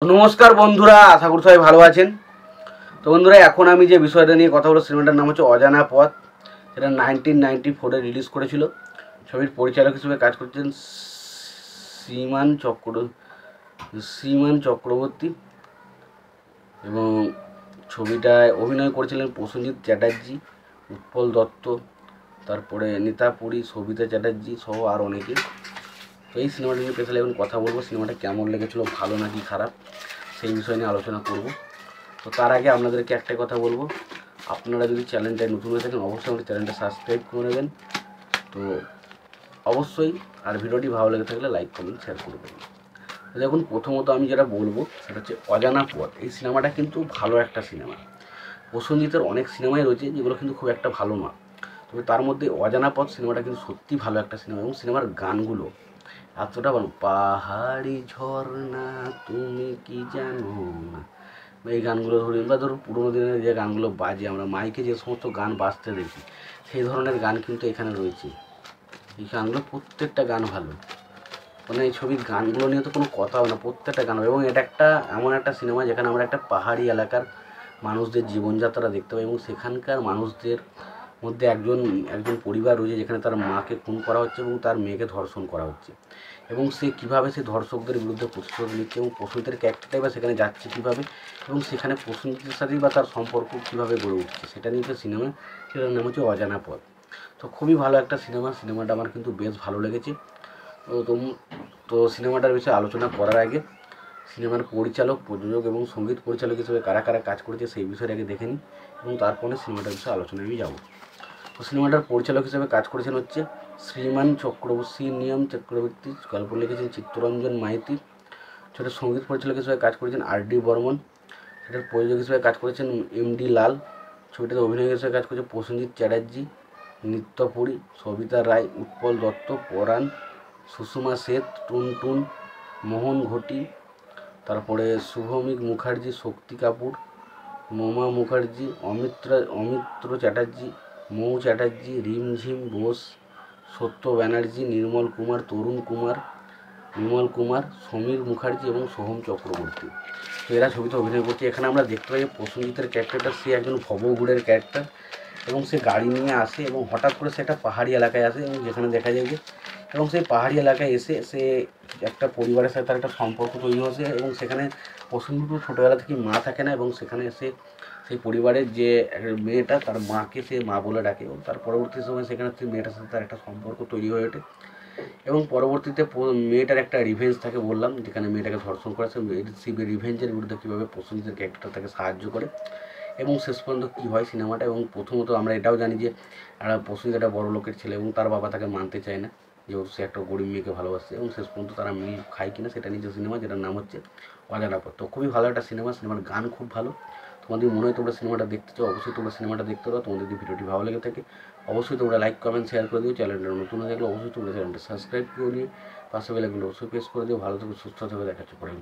নমস্কার বন্ধুরা, আশা করি সবাই ভালো আছেন। তো বন্ধুরা, এখন আমি যে বিষয়টা নিয়ে কথা বলবো, সিনেমাটার নাম হচ্ছে অজানা পথ। সেটা 1994-এ রিলিজ করেছিল। ছবির পরিচালক হিসেবে কাজ করছেন শ্রীমান চক্রবর্তী, এবং ছবিটায় অভিনয় করেছিলেন প্রসেনজিৎ চ্যাটার্জি, উৎপল দত্ত, তারপরে নীতা পুরী, সবিতা চ্যাটার্জি সহ আর অনেকে। তো এই সিনেমাটা নিয়ে স্পেশালি এখন কথা বলবো। সিনেমাটা কেমন লেগেছিলো, ভালো নাকি খারাপ, সেই বিষয় নিয়ে আলোচনা করব। তো তার আগে আপনাদেরকে একটা কথা বলবো, আপনারা যদি চ্যানেলটায় নতুন হয়ে থাকেন অবশ্যই আমাদের চ্যানেলটা সাবস্ক্রাইব করে নেবেন। তো অবশ্যই, আর ভিডিওটি ভালো লেগে থাকলে লাইক কমেন্ট শেয়ার করে দেবেন। দেখুন, প্রথমত আমি যেটা বলবো সেটা হচ্ছে অজানা পথ। এই সিনেমাটা কিন্তু ভালো একটা সিনেমা। প্রসেনজিতের অনেক সিনেমাই রয়েছে যেগুলো কিন্তু খুব একটা ভালো না, তবে তার মধ্যে অজানা পথ সিনেমাটা কিন্তু সত্যি ভালো একটা সিনেমা। এবং সিনেমার গানগুলো এতটা ভালো, পাহাড়ি ঝর্ণা তুমি কি জানো না, এই গানগুলো ধরুন, বা ধরুন পুরোনো দিনের যে গানগুলো বাজে, আমরা মাইকে যে সমস্ত গান বাজতে দেখি, সেই ধরনের গান কিন্তু এখানে রয়েছে। এই গানগুলো প্রত্যেকটা গান ভালো, মানে এই ছবির গানগুলো নিয়ে তো কোনো কথা হবে না, প্রত্যেকটা গান। এবং এটা একটা এমন একটা সিনেমা যেখানে আমরা একটা পাহাড়ি এলাকার মানুষদের জীবনযাত্রা দেখতে পাই, এবং সেখানকার মানুষদের মধ্যে একজন পরিবার রয়েছে যেখানে তার মাকে খুন করা হচ্ছে এবং তার মেয়েকে ধর্ষণ করা হচ্ছে, এবং সে কীভাবে সে ধর্ষকদের বিরুদ্ধে প্রতিশোধ নিচ্ছে, এবং প্রসেনজিতের ক্যারেক্টারটাই বা সেখানে যাচ্ছে কীভাবে, এবং সেখানে প্রসেনজিতের সাথেই বা তার সম্পর্ক কীভাবে গড়ে উঠছে, সেটা নিয়ে সিনেমা। সেটার নাম হচ্ছে অজানা পথ। তো খুবই ভালো একটা সিনেমাটা আমার কিন্তু বেশ ভালো লেগেছে। তো তো সিনেমাটার বিষয়ে আলোচনা করার আগে সিনেমার পরিচালক, প্রযোজক এবং সঙ্গীত পরিচালক হিসেবে কারা কারা কাজ করেছে সেই বিষয়ে আগে দেখে নিই, এবং তারপরে সিনেমাটার বিষয়ে আলোচনায় আমি যাব। তো সিনেমাটার পরিচালক হিসেবে কাজ করেছেন হচ্ছে শ্রীনিয়ম চক্রবর্তী, গল্প লিখেছেন চিত্তরঞ্জন মাইতি। সেটার সঙ্গীত পরিচালক হিসেবে কাজ করেছেন আর.ডি. বর্মন। সেটার প্রযোজক হিসেবে কাজ করেছেন এম.ডি. লাল। ছবিটাতে অভিনয় হিসেবে কাজ করেছে প্রসেনজিৎ চ্যাটার্জি, নিত্যপুরী, সবিতা রায়, উৎপল দত্ত, পরাণ, সুষমা শেঠ, টুনটুন, মোহন ঘটি, তারপরে শুভমিক মুখার্জি, শক্তি কাপুর, মোমা মুখার্জি, অমিত্র চ্যাটার্জি, মৌ চ্যাটার্জি, রিমঝিম বোস, সত্য ব্যানার্জি, বিমল কুমার, সমীর মুখার্জি এবং সোহম চক্রবর্তী। তো এরা ছবিতে অভিনয় করছে। এখানে আমরা দেখতে পাই প্রসেনজিতের ক্যারেক্টারটা, সে একজন ভবঘুরের ক্যারেক্টার, এবং সে গাড়ি নিয়ে আসে এবং হঠাৎ করে সে একটা পাহাড়ি এলাকায় আসে, এবং যেখানে দেখা যায় যে, এবং সেই পাহাড়ি এলাকায় এসে সে একটা পরিবারের সাথে তার একটা সম্পর্ক তৈরি হয়েছে, এবং সেখানে প্রসেনজিৎ ছোটোবেলা থেকেই মা থাকে না, এবং সেখানে এসে সেই পরিবারের যে মেয়েটা, তার মাকে সে মা বলে ডাকে, এবং তার পরবর্তী সময় সেখানে সেই মেয়েটার সাথে তার একটা সম্পর্ক তৈরি হয়ে ওঠে। এবং পরবর্তীতে মেয়েটার একটা রিভেঞ্জ থাকে, বললাম, যেখানে মেয়েটাকে ধর্ষণ করে, সেই রিভেঞ্জের বিরুদ্ধে কীভাবে প্রসেনজিতের ক্যারেক্টার তাকে সাহায্য করে, এবং শেষ পর্যন্ত কী হয় সিনেমাটা। এবং প্রথমত আমরা এটাও জানি যে প্রসেনজিৎ একটা বড় লোকের ছেলে, এবং তার বাবা তাকে মানতে চায় না, যেহেতু সে একটা গরিব মেয়েকে ভালোবাসে, এবং শেষ পর্যন্ত তারা মিল খায় কিনা সেটা নিয়ে সিনেমা, যেটার নাম হচ্ছে অজানা পথ। তো খুবই ভালো একটা সিনেমা, সিনেমার গান খুব ভালো। তোমাদের মনে হয় তোমরা সিনেমাটা দেখতে চাও, অবশ্যই তোমরা সিনেমাটা দেখতে পারো। তোমাদের যদি ভিডিওটি ভালো লেগে থাকে অবশ্যই তোমরা লাইক কমেন্ট শেয়ার করে দিও। চ্যানেলটা নতুন হয়ে থাকলে অবশ্যই তোমরা চ্যানেলটা সাবস্ক্রাইব করে নিয়ে পাশে বেলাগুলো অবশ্যই প্রেস করে দিও। ভালো থেকে সুস্থ থেকে দেখাচ্ছে পরে।